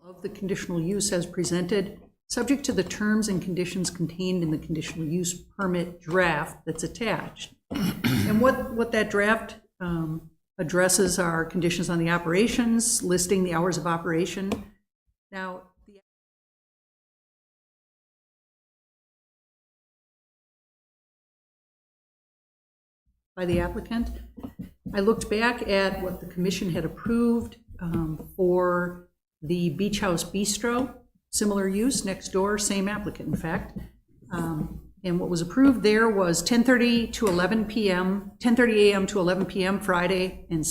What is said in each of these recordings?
of the conditional use as presented, subject to the terms and conditions contained in the conditional use permit draft that's attached. And what that draft addresses are conditions on the operations, listing the hours of operation. Now, by the applicant, I looked back at what the commission had approved for the Beach House Bistro, similar use next door, same applicant, in fact. And what was approved there was 10:30 to 11 p.m., 10:30 a.m. to 11 p.m. Friday and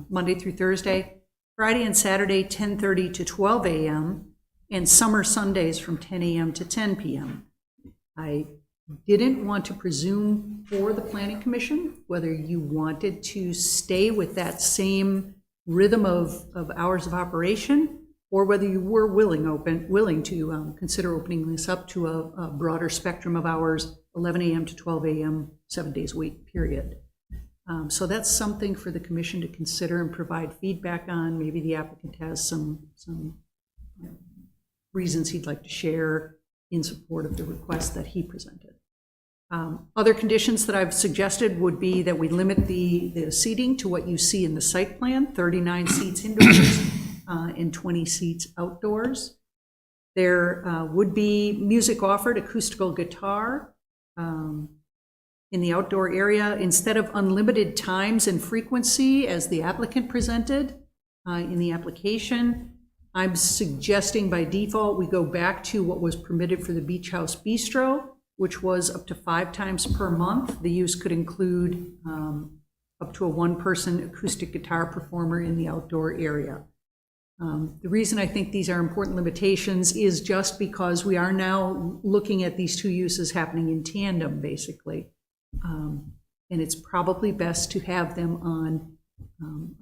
Monday through Thursday, Friday and Saturday 10:30 to 12 a.m., and summer Sundays from 10 a.m. to 10 p.m. I didn't want to presume for the Planning Commission whether you wanted to stay with that same rhythm of hours of operation, or whether you were willing to consider opening this up to a broader spectrum of hours, 11 a.m. to 12 a.m., 7 days a week, period. So that's something for the commission to consider and provide feedback on. Maybe the applicant has some reasons he'd like to share in support of the request that he presented. Other conditions that I've suggested would be that we limit the seating to what you see in the site plan, 39 seats indoors and 20 seats outdoors. There would be music offered, acoustical guitar in the outdoor area, instead of unlimited times and frequency as the applicant presented in the application. I'm suggesting by default we go back to what was permitted for the Beach House Bistro, which was up to 5 times per month. The use could include up to a one-person acoustic guitar performer in the outdoor area. The reason I think these are important limitations is just because we are now looking at these two uses happening in tandem, basically. And it's probably best to have them on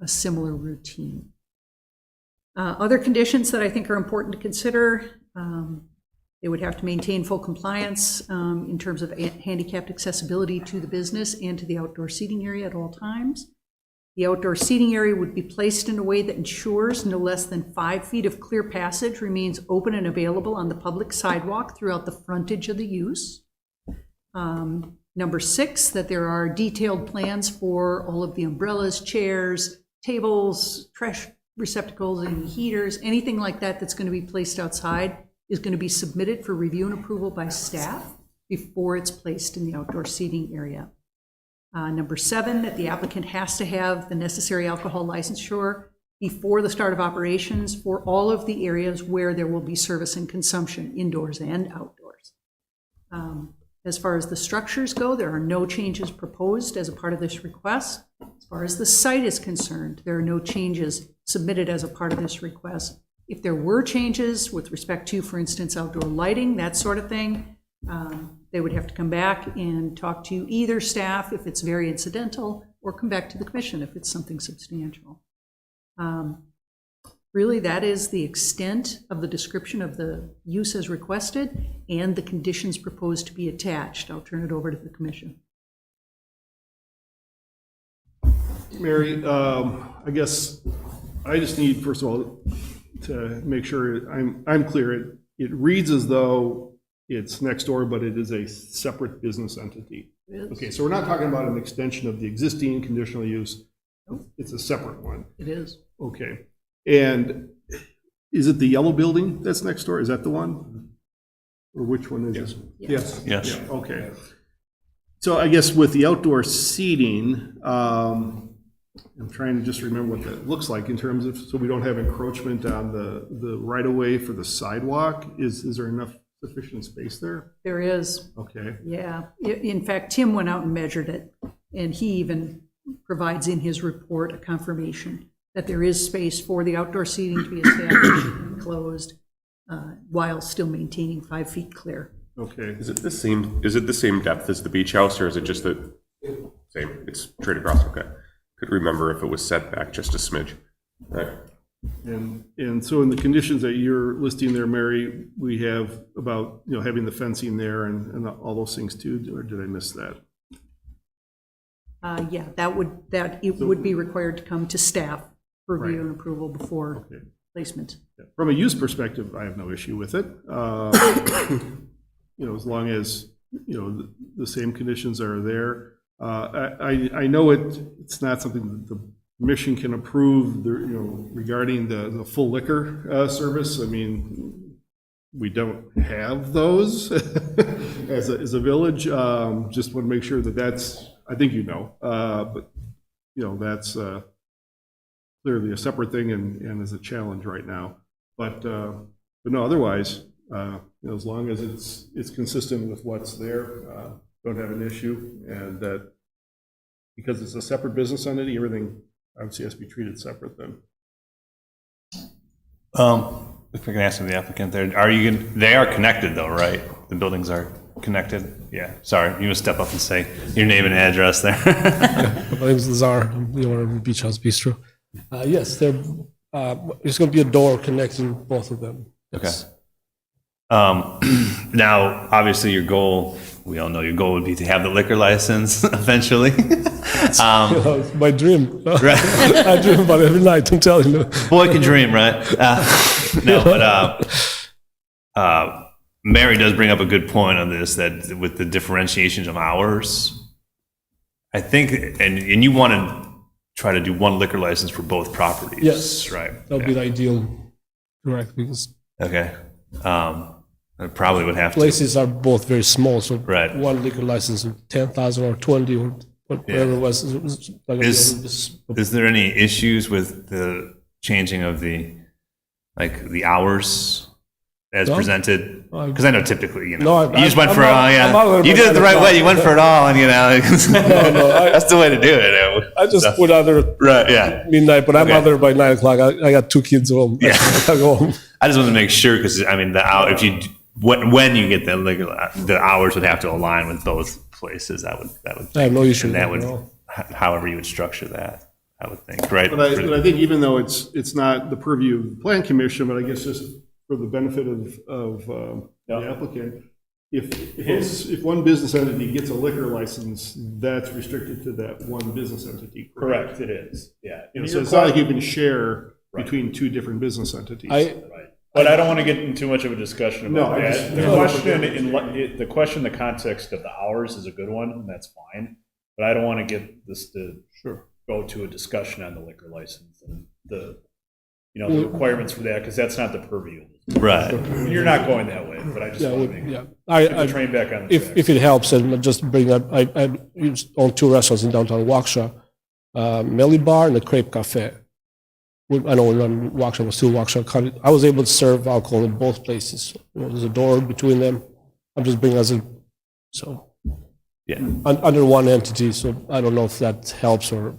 a similar routine. Other conditions that I think are important to consider, they would have to maintain full compliance in terms of handicapped accessibility to the business and to the outdoor seating area at all times. The outdoor seating area would be placed in a way that ensures no less than 5 feet of clear passage remains open and available on the public sidewalk throughout the frontage of the use. Number 6, that there are detailed plans for all of the umbrellas, chairs, tables, trash receptacles, and heaters, anything like that that's going to be placed outside is going to be submitted for review and approval by staff before it's placed in the outdoor seating area. Number 7, that the applicant has to have the necessary alcohol licensure before the start of operations for all of the areas where there will be service and consumption, indoors and outdoors. As far as the structures go, there are no changes proposed as a part of this request. As far as the site is concerned, there are no changes submitted as a part of this request. If there were changes with respect to, for instance, outdoor lighting, that sort of thing, they would have to come back and talk to either staff if it's very incidental, or come back to the commission if it's something substantial. Really, that is the extent of the description of the use as requested and the conditions proposed to be attached. I'll turn it over to the commission. Mary, I guess I just need, first of all, to make sure I'm clear. It reads as though it's next door, but it is a separate business entity. Okay, so we're not talking about an extension of the existing conditional use. It's a separate one. It is. Okay. And is it the yellow building that's next door? Is that the one? Or which one is this? Yes. Yes. Yeah, okay. So I guess with the outdoor seating, I'm trying to just remember what that looks like in terms of, so we don't have encroachment on the right-of-way for the sidewalk. Is there enough sufficient space there? There is. Okay. Yeah. In fact, Tim went out and measured it, and he even provides in his report a confirmation that there is space for the outdoor seating to be established and closed while still maintaining 5 feet clear. Okay. Is it the same depth as the beach house, or is it just the same? It's straight across. Okay. Could remember if it was set back just a smidge. Right. And so in the conditions that you're listing there, Mary, we have about, having the fencing there and all those things too, or did I miss that? Yeah, it would be required to come to staff for review and approval before placement. From a use perspective, I have no issue with it. As long as, the same conditions are there. I know it's not something that the commission can approve, regarding the full liquor service. I mean, we don't have those as a village. Just want to make sure that that's, I think but, that's clearly a separate thing and is a challenge right now. But no, otherwise, as long as it's consistent with what's there, don't have an issue. And that because it's a separate business entity, everything obviously has to be treated separate then. If I can ask the applicant there, they are connected though, right? The buildings are connected? Yeah, sorry, you would step up and say your name and address there. My name is Lazar. I'm the owner of Beach House Bistro. Yes, there's going to be a door connecting both of them. Yes. Okay. Now, obviously your goal, we all know your goal would be to have the liquor license eventually. It's my dream. Right. I dream about it every night, I'm telling you. Boy can dream, right? No, but Mary does bring up a good point on this, that with the differentiations of hours, I think, and you want to try to do one liquor license for both properties. Yes. Right. That would be the ideal, correct, because Okay. I probably would have to. places are both very small, so Right. one liquor license of 10,000 or 20 or whatever it was not gonna be able to- Is there any issues with the changing of the hours as No. presented? I- Because I know typically, No, you just went I'm for not- all, I'm not you did it the right way. You went for it all, and that's the way to do it. I just put under Right, yeah. midnight, but I'm Okay. out there by 9 o'clock. I got 2 kids home. Yeah. I go home. I just want to make sure because I mean if you when you get the hours would have to align with both places. That would I have no issue and with that that would at all. however you would structure that. I would think, right? But I think even though it's not the purview of the plan commission, but I guess just for the benefit of the applicant, if one business entity gets a liquor license, that's restricted to that one business entity. Correct, it is, yeah. So it's not like you can share between two different business entities. Right, but I don't want to get into too much of a discussion No, about I that. just- The question, the context of the hours is a good one, and that's fine. But I don't want to get this to go to a discussion on the liquor license and the requirements for that, because that's not the purview. Right. You're not going that way, but I just Yeah, want to make yeah. get the train back on the If tracks. it helps, and just bring up, I own 2 restaurants in downtown Waukesha, Melly Bar and the Crepe Cafe. I know when Waukesha was still Waukesha, I was able to serve alcohol in both places. There's a door between them. I'm just bringing Yeah. under one entity, so I don't know if that helps or.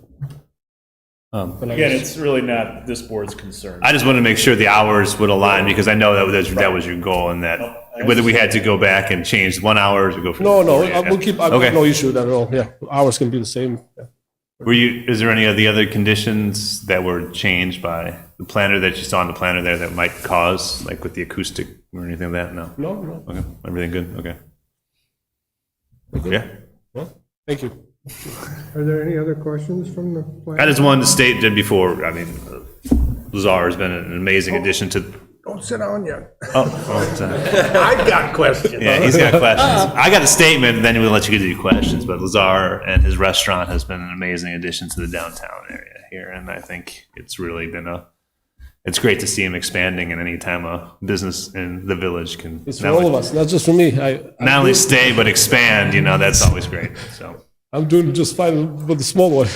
But I Again, guess- it's really not this board's concern. I just wanted to make sure the hours would align because I know that was your goal, and that whether we had to go back and change 1 hour or go for No, 40, I will keep, I Okay. have no issue with that at all, yeah. Hours can be the same. Yeah. Is there any of the other conditions that were changed by the planner that you saw on the planner there that might cause, like with the acoustic or anything like that? No? No, Okay, everything good? Okay. Okay. Yeah. well, thank you. Are there any other questions from the I plan? just wanted to state that before, I mean, Lazar has been an amazing addition to, Don't sit down yet. sorry. I got questions. Yeah, he's got questions. I got a statement, and then we'll let you get to your questions. But Lazar and his restaurant has been an amazing addition to the downtown area here, and I think it's really been it's great to see him expanding. And any time a business in the village can It's for all of us, not just for me. not only stay but expand, that's always great. So I'm doing just fine with the small one.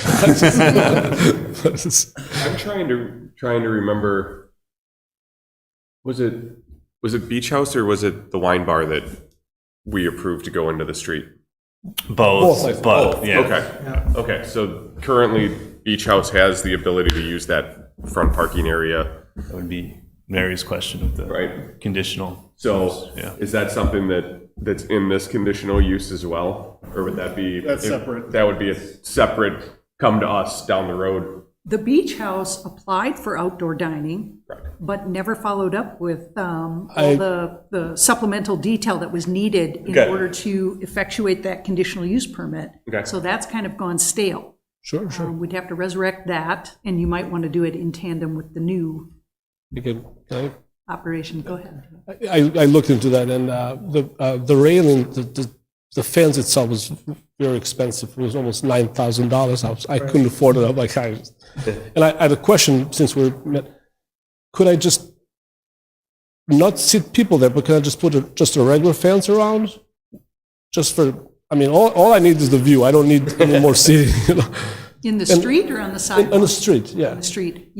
I'm trying to remember. Was it Beach House or was it the wine bar that we approved to go into the street? both, but yeah. Okay. So currently, Beach House has the ability to use that front parking area. That would be Mary's question with the Right. conditional. So Yeah. is that something that's in this conditional use as well? Or would that be? That's separate. That would be a separate, come to us down the road. The Beach House applied for outdoor dining, but never followed up with all the supplemental detail that was needed in Okay. order to effectuate that conditional use permit. Okay. So that's kind of gone stale. Sure. We'd have to resurrect that, and you might want to do it in tandem with the new can Operation, go ahead. I looked into that, and the railing, the fence itself was very expensive. It was almost $9,000. I couldn't afford it. I'm like, and I had a question since we're met. Could I just not sit people there, but can I just put just a regular fence around? Just for, I mean, all I need is the view. I don't need any more seating. You know? In the street or on the sidewalk? On the street, yeah. On the street.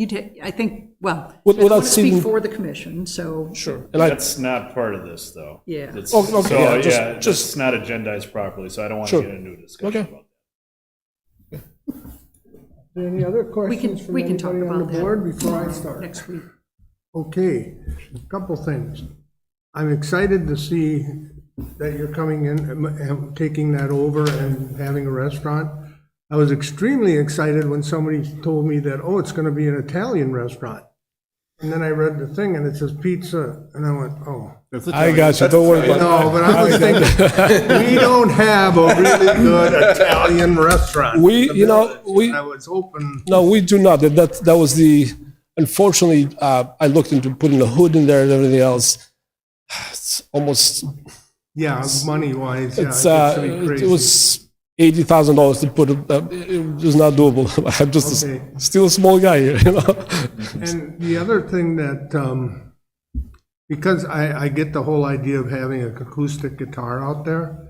I think, well, I Without want to speak seating- for the commission, so. Sure. That's not part of this, though. Yeah. It's- Oh, okay, So, yeah, yeah, just- it's not agendized properly, so I don't want to Sure. get into a discussion Okay. about Any other questions from we can talk anybody on about the that board before I start? Next week. Okay, a couple things. I'm excited to see that you're coming in and taking that over and having a restaurant. I was extremely excited when somebody told me that, oh, it's gonna be an Italian restaurant. And then I read the thing and it says pizza, and I went, oh. I got you. Don't worry about No, but I was thinking, we don't have a really good Italian restaurant. We I was hoping, No, we do not. That was unfortunately, I looked into putting a hood in there and everything else. It's almost, yeah, money-wise, yeah. it's, it gets to be it crazy. was $80,000 to put it, it was not doable. I'm just Okay. still a small guy here, you know? And the other thing that, because I get the whole idea of having an acoustic guitar out there,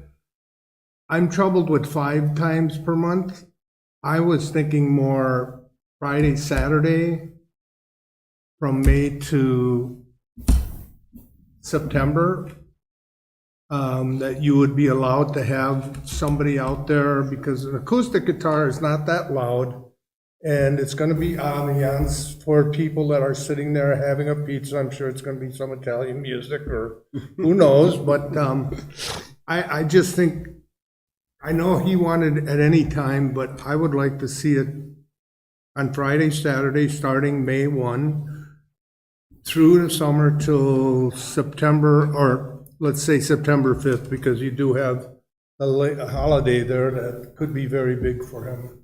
I'm troubled with 5 times per month. I was thinking more Friday, Saturday, from May to September, that you would be allowed to have somebody out there, because an acoustic guitar is not that loud. And it's gonna be ambiance for people that are sitting there having a pizza. I'm sure it's gonna be some Italian music or who knows, but I just think, I know he wanted at any time, but I would like to see it on Friday, Saturday, starting May 1, through the summer till September, or let's say September 5th, because you do have a holiday there that could be very big for him.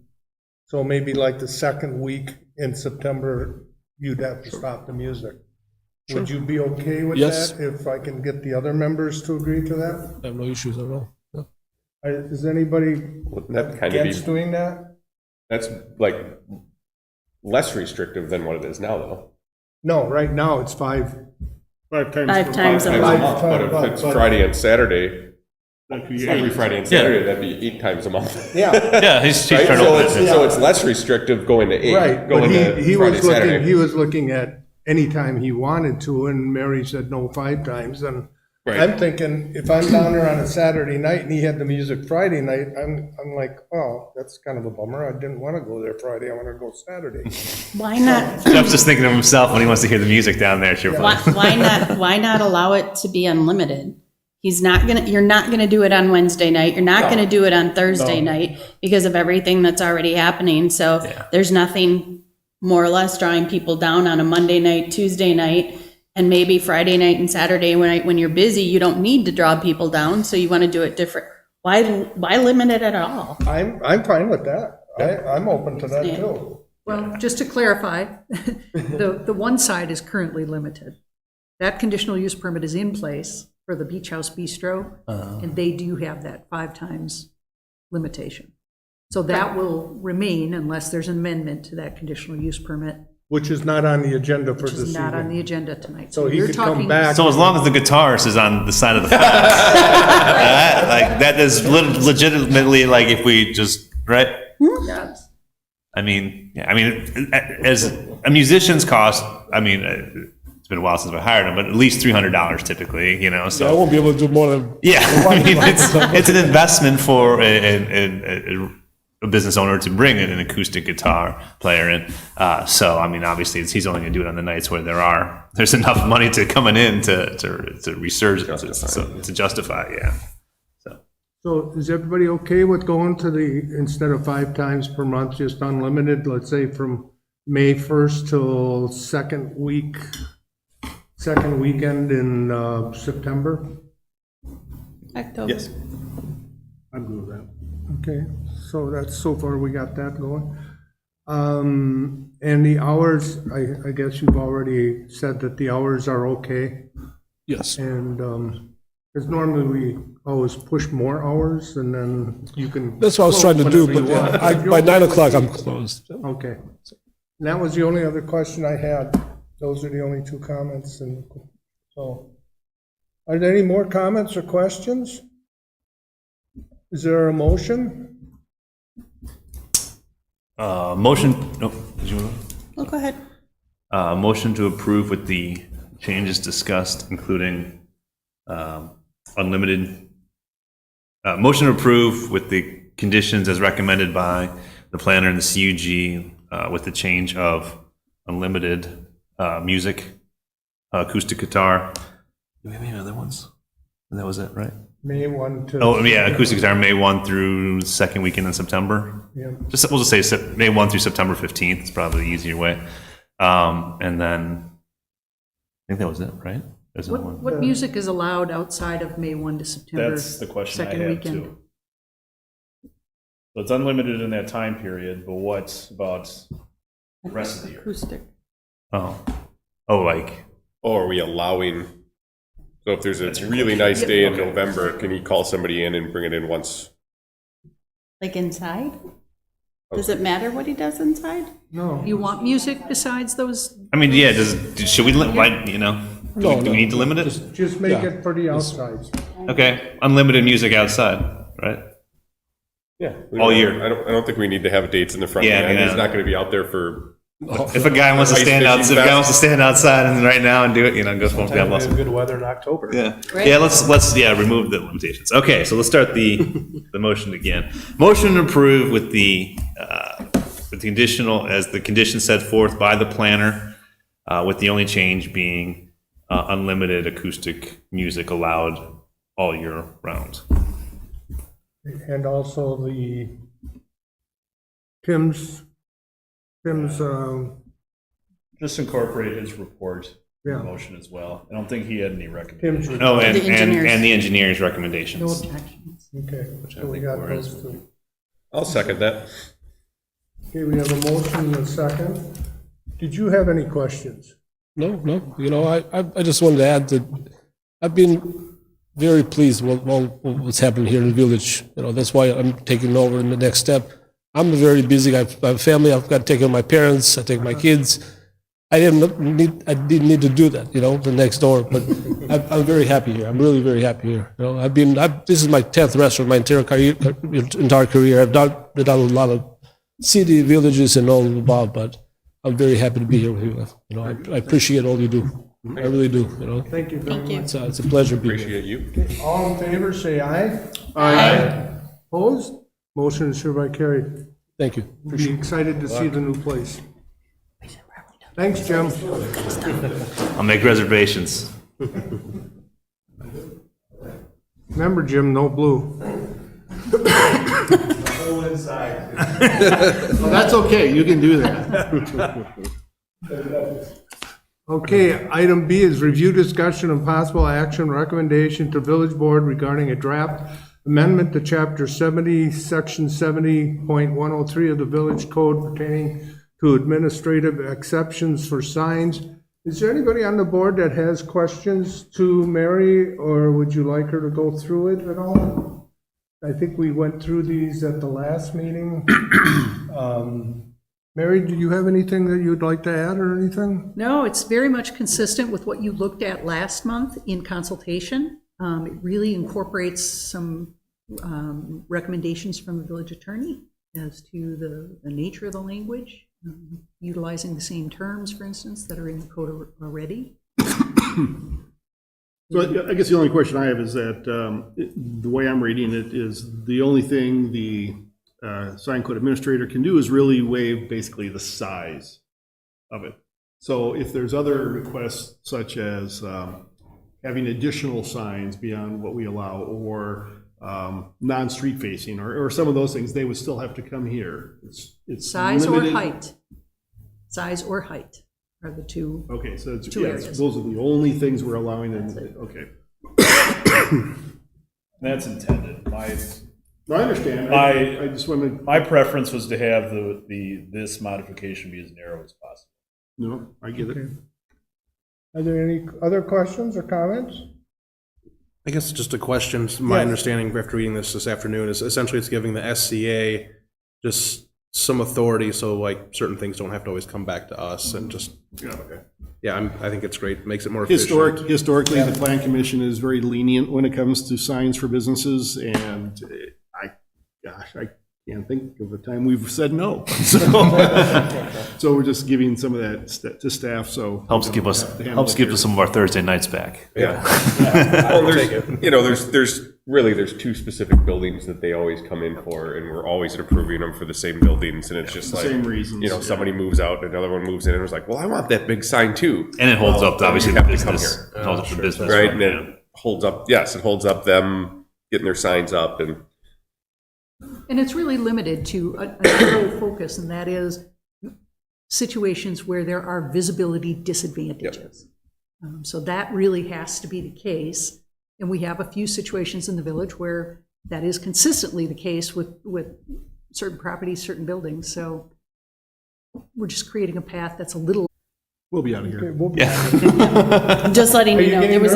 So maybe like the second week in September, you'd have to stop the music. Would you be okay with Yes. that, if I can get the other members to agree to that? I have no issues at all. No. Is anybody Wouldn't that kind of against be, doing that? that's like less restrictive than what it is now, though. No, right now it's 5. 5 times. Five per times a month. Five month. But if times, it's but- Friday and Saturday, That could be every eight. Friday and Saturday, that'd be 8 times a month. Yeah, Yeah, he's Right? trying to So open it's, it. so it's less restrictive going to 8, right, but going to he Friday, was looking, Saturday. he was looking at any time he wanted to, and Mary said no 5 times, and Right. I'm thinking, if I'm down there on a Saturday night and he had the music Friday night, I'm like, oh, that's kind of a bummer, I didn't want to go there Friday, I want to go Saturday. Why not, Jeff's just thinking of himself when he wants to hear the music down there at your place. why not allow it to be unlimited? You're not gonna do it on Wednesday night, you're not gonna do it on Thursday night because of everything that's already happening, so Yeah. there's nothing more or less drawing people down on a Monday night, Tuesday night, and maybe Friday night and Saturday when you're busy, you don't need to draw people down, so you wanna do it different. Why limit it at all? I'm fine with that, I'm open to that Yeah. too. Well, just to clarify, the one side is currently limited. That conditional use permit is in place for the Beach House Bistro, and they do have that 5 times limitation. So that will remain unless there's an amendment to that conditional use permit, Which is not on the agenda for which this is not on evening. the agenda tonight. So he you're could come talking- back. So as long as the guitarist is on the side of the fence, like that is legitimately like if we just right. Yes. I mean, yeah, I mean, as a musician's cost, I mean, it's been a while since I hired him, but at least $300 typically, you know. I So won't be able to do more than, yeah, I mean, it's an investment for a business owner to bring in an acoustic guitar player in. So I mean, obviously, he's only going to do it on the nights where there's enough money to coming in to resurge to justify. Yeah. So is everybody okay with going to instead of 5 times per month, just unlimited, let's say from May 1st till second weekend in September? October. Yes. I'm good with that. Okay, so so far we got that going. And the hours, I guess you've already said that the hours are okay. Yes. And, because normally we always push more hours and then you can. That's what I was trying to do, Whenever but you want. by 9 o'clock, I'm closed. Okay. And that was the only other question I had. Those are the only two comments, and so. Are there any more comments or questions? Is there a motion? Motion, no, did you? Well, go ahead. Motion to approve with the changes discussed, including unlimited, motion to approve with the conditions as recommended by the planner and the CUG, with the change of unlimited music, acoustic guitar. Do we have any other ones? That was it, right? May 1 to. Oh, yeah, acoustic guitar, May 1 through second weekend in September. Yeah. We'll just say May 1 through September 15th. It's probably the easier way. And then, I think that was it, right? There's another one. What music is allowed outside of May 1 to September? That's the question I second had weekend? too. So it's unlimited in that time period, but what about the rest of the year? Acoustic. Oh, like, Oh, are we allowing, so if there's a really nice day in November, can he call somebody in and bring it in once? Like inside? Does it matter what he does inside? No. You want music besides those? I mean, yeah, should we, why, you know, do we need to limit it? Just make it for the outsides. Okay, unlimited music outside, right? Yeah. All year. I don't think we need to have dates in the front. Yeah, end. yeah. He's not gonna be out there for, If a guy wants to Ice stand out, if fishing a guy fest. wants to stand outside and right now and do it, you know, go smoke God bless him. good weather in October. Yeah, Right. yeah. Let's remove the limitations. Okay, so let's start the motion again. Motion to approve with the conditional as the condition set forth by the planner, with the only change being unlimited acoustic music allowed all year round. And also the Tim's, Just incorporate his report in Yeah. the motion as well. I don't think he had any recommendations. Tim's, Oh, and The engineers. and the engineer's No recommendations. objections. okay, I so we think got we're those in. two. I'll second that. Okay, we have a motion and a second. Did you have any questions? No, you know, I just wanted to add that I've been very pleased with what's happened here in the village. You know, that's why I'm taking over in the next step. I'm very busy. I have a family. I've got to take care of my parents. I take my kids. I didn't need to do that, you know, the next door. But I'm very happy here. I'm really very happy here. You know, this is my 10th restaurant, my entire career. I've done a lot of city, villages, and all above. But I'm very happy to be here with you. You know, I appreciate all you do. I really do. You know, Thank you very Thank you. much. it's a pleasure being here. Appreciate you. All in favor, say aye. Aye. Opposed? Motion is hereby carried. Thank you. Be excited to see the new place. Thanks, Jim. I'll make reservations. Remember, Jim, no blue. Well, that's okay, you can do that. Okay, item B is review, discussion, and possible action, recommendation to village board regarding a draft amendment to chapter 70, section 70.103 of the village code pertaining to administrative exceptions for signs. Is there anybody on the board that has questions to Mary, or would you like her to go through it at all? I think we went through these at the last meeting. Mary, do you have anything that you'd like to add or anything? No, it's very much consistent with what you looked at last month in consultation. It really incorporates some recommendations from the village attorney as to the nature of the language, utilizing the same terms, for instance, that are in the code already. So I guess the only question I have is that the way I'm reading it is the only thing the sign code administrator can do is really waive basically the size of it. So if there's other requests such as having additional signs beyond what we allow, or non-street facing, or some of those things, they would still have to come here. It's Size or limited- height. Size or height are the two. Okay, so it's, Two yes, areas. those are the only things we're allowing in, okay. That's intended. No, I understand. My- I just want to, My preference was to have this modification be as narrow as possible. no, I get it. Are there any other questions or comments? I guess just a question, my understanding after reading this afternoon is essentially it's giving the SCA just some authority, so like certain things don't have to always come back to us and just, I think it's great, makes it more efficient. Historically, the Plan Commission is very lenient when it comes to signs for businesses, and I can't think of a time we've said no. So we're just giving some of that to staff, so. Helps give us some of our Thursday nights back. Yeah. Well, there's two specific buildings that they always come in for, and we're always approving them for the same buildings, and it's just like, Same reasons, you know, somebody moves out, another one moves in, and it's like, well, I want that big sign too. And it holds up, obviously, you the have to come business. here. It holds up the business. Right, front, and yeah. it holds up, yes, it holds up them getting their signs up, and And it's really limited to a narrow focus, and that is situations where there are visibility disadvantages. So that really has to be the case. And we have a few situations in the village where that is consistently the case with certain properties, certain buildings. So we're just creating a path that's a little. We'll be out of here. I'm just letting you know, there was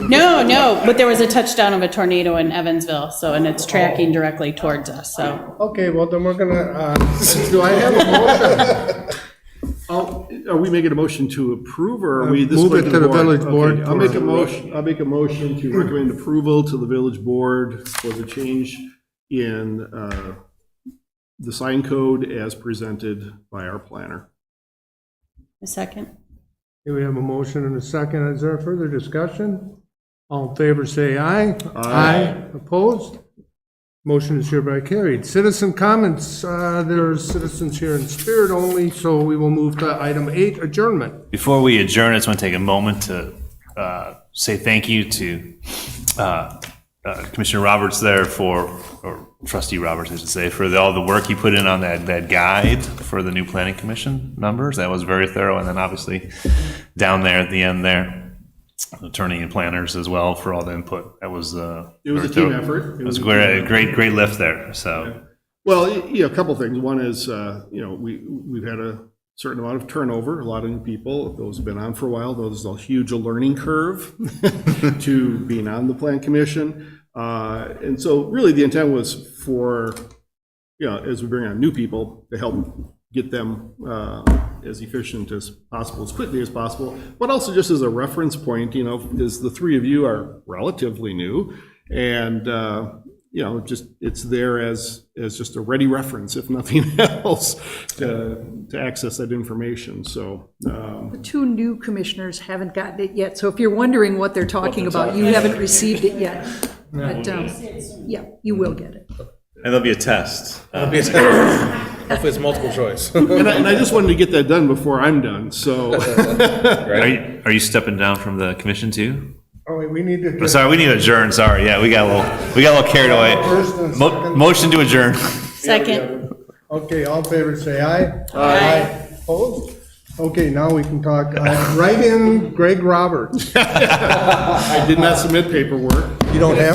no, but there was a touchdown of a tornado in Evansville, so, and it's tracking directly towards us, so. Okay, well, then we're gonna, do I have a motion? Are we making a motion to approve, or are we? this Move going it to the village Okay, board I'll make a for- motion, to recommend approval to the village board for the change in the sign code as presented by our planner. A second? Okay, we have a motion and a second. Is there further discussion? All in favor, say aye. Aye. Opposed? Motion is hereby carried. Citizen comments, there's citizens here in spirit only, so we will move to item 8, adjournment. Before we adjourn, I just want to take a moment to say thank you to Commissioner Roberts there or Trustee Roberts, I should say, for all the work you put in on that guide for the new planning commission members. That was very thorough. And then obviously down there at the end there, attorney and planners as well for all the input. That was It was a team effort. It was a great lift there. So Well, a couple things. One is, we've had a certain amount of turnover, a lot of new people. Those have been on for a while. There's a huge learning curve to being on the Plan Commission. And so really the intent was for, as we bring on new people, to help get them as efficient as possible, as quickly as possible, but also just as a reference point, because the three of you are relatively new, and just it's there as just a ready reference, if nothing else, to access that information. So The two new commissioners haven't gotten it yet, so if you're wondering what they're talking about, you haven't received it yet. But, yeah, you will get it. and there'll be a test. Hopefully it's multiple choice. and I just wanted to get that done before I'm done. So Are you stepping down from the commission too? Oh, wait, we need to. Oh, sorry, we need to adjourn. Sorry, yeah, we got a little carried away. First and second. Motion to adjourn. Second. Okay, all in favor, say aye. Aye. Opposed? Okay, now we can talk. Write in Greg Roberts. I did not submit paperwork. You don't have